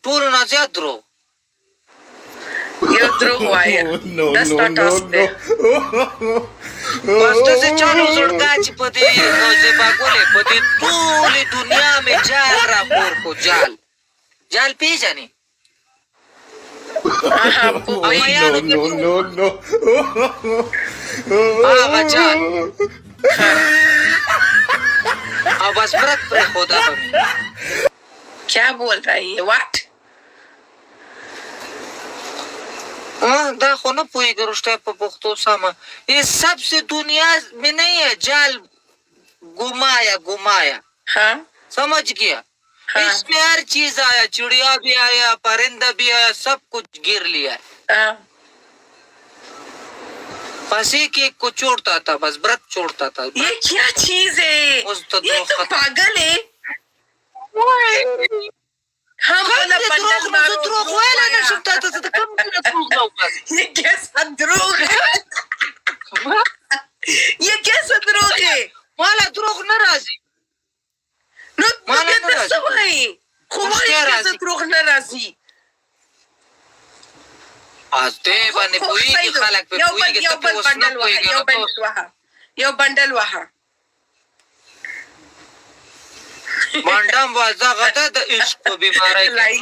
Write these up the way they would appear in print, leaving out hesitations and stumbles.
ټولو نه زیات دروغ. یو دروغ وایه دا ستا ټاسک دی. بس داسې چالو زړګا چې په دې زیبا ګلې په دې ټولې دنیا مې جال راپور کو. جال پېژنې؟ امایانو کې هغه جال او بس برک پرېښوده به مې. کیا بول رہی ہے واٹ؟ دا خو نه پوهېږي رښتیا په پښتو سمه. یہ سب سے دنیا میں نہیں ہے جال گمایا. ہاں سمجھ گیا؟ اس میں ہر چیز آیا, چڑیا بھی آیا, پرندہ بھی آیا, سب کچھ گر لیا ہے. بس ایک کو چھوڑتا تھا, بس برت چھوڑتا تھا. یہ کیا چیز ہے؟ یہ تو پاگل ہے. ہاں بولا بندل مارو. دروغ ویلا نشم تا ته د کوم نه دروغ نه وکړ. یہ کیسا دروغ ہے؟ یہ کیسا دروغ ہے؟ مالا دروغ نه راځي. نو بیا ته څه وایي؟ خو وایي کیسا دروغ نه راځي. از دې باندې پوهېږي خلک پې پوهېږي ته پې اوس نه پوهېږي. یو بنډل وهه. منډم وازغه ده د عشق په بیمارۍ کې.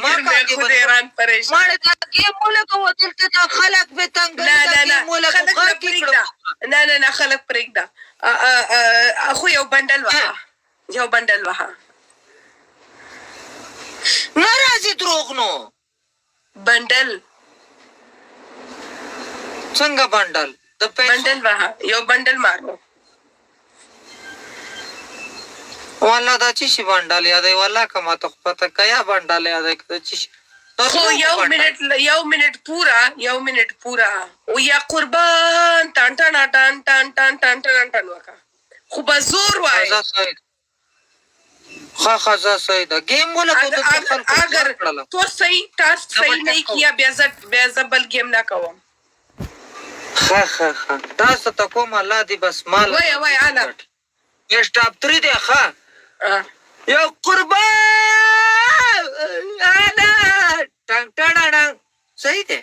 ماړه دا ګیم ولګوه دلته دا خلک به تنګوي. دا ګیم ولګوه غږ یې کړه. نه خلک پرېږده. خو یو بنډل وهه. نه راځي دروغ نو. بنډل څنګه بنډل؟ بنډل وهه. یو بنډل مارو. والله دا چې شي بنډل یادوي. والله که ماته خو پته که یا بنډل یادوي که دا چې شي. خو یو منټ پورا او یا قربان ټان ټان ټان ټان ټان ټان ټان ټان وکړه. خو به زور وایي. خزا صحیح ده. گیم ولګو اگر تو صحیح ٹاسک صحیح نہیں کیا بیا زه بل گیم نه کوم. ښه تاسو ته کوم الله دې بس مال وایه اله یش ټاپ 3 دی. ښه یو قربان اله ټنګ ټړړنګ صحیح دی.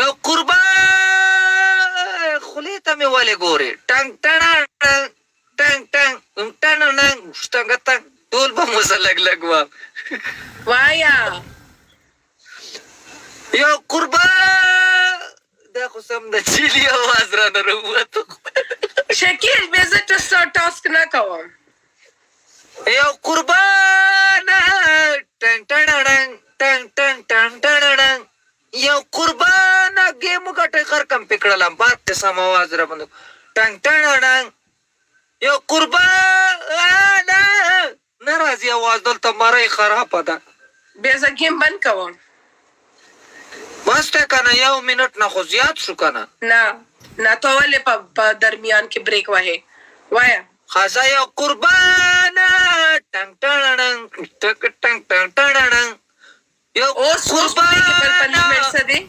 یو قربان خولې ته مې ولې ګورې ټنګ ټړړنګ ټنګ ټنګ ټنګ شټنګ ټنګ ټول به مو زه لګ وام. وایه یو قربان دا خو سم د چیلي اواز رانه راووتو. شکیل بیا زه ټاسک نه کوم. یو قربان ټنګ ټړړنګ ټنګ ټنګ ټنګ ټړړنګ یو قربان ګیم وګټئ خر کم پې کړلم باد د سم اواز را باندې ټنګ ټړړنګ یو قربان نه راځي اواز دلته مرۍ خرابه ده. بیا زه گیم بند کوم. بس دی که نه 1 منټ نه خو زیات شو که نه. نه تو ولې په درمیان کې بریک وهې. وایه خزه یو قربان ټنګ ټړړنګ ټک ټنګ ټنګ ټړړنګ یو قربان پنشمنټ څه دی؟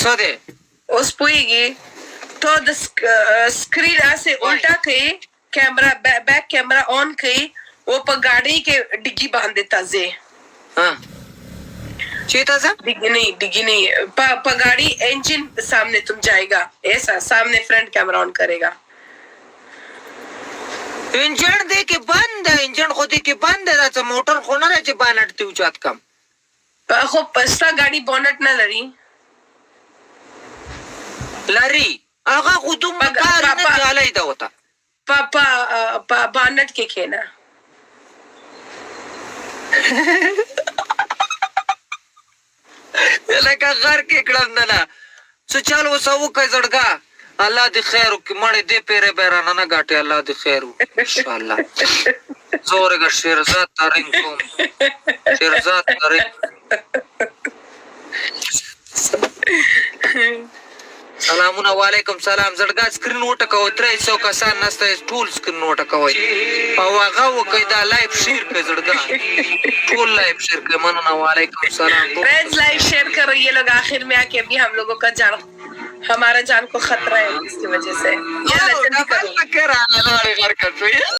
څه دی؟ اوس پوهېږي تو د سکرین هسې الټا کوي کیمرا بیک کیمرا آن کوي वो په गाड़ी के डिग्गी बांध देता जे. हाँ चेता सा डिग्गी नहीं पर गाड़ी इंजन सामने तुम जाएगा ऐसा सामने फ्रंट कैमरा ऑन करेगा. इंजन दे के बंद है. इंजन खो दे के बंद है. राचा मोटर खोना राचे बानट ती उचात कम खो पस्ता गाड़ी बोनट ना लरी आगा खुदुम कार ना जाला इदा होता पापा बानट के खेना لکه غر کې کړم نه څه چل وسه وکړئ زړګا. الله دې خیر وکړي. مړې دې پیرې به رانه نه ګاټې. الله دې خیر وکړي انشاءالله. زورېږه شیرزاد ترین کوم شیرزاد ترین. سلامونه وعلیکم سلام. زړګا سکرین وټکوئ 300 کسان نسته ټول سکرین وټکوئ او هغه وکړئ دا لایف شیر کړئ زړګا ټول لایف شیر کړئ. مننه وعلیکم سلام. फ्रेंड्स लाइव शेयर करो. ये लोग आखिर में आके अभी हम लोगों का जान हमारा जान को खतरा है इसकी वजह से.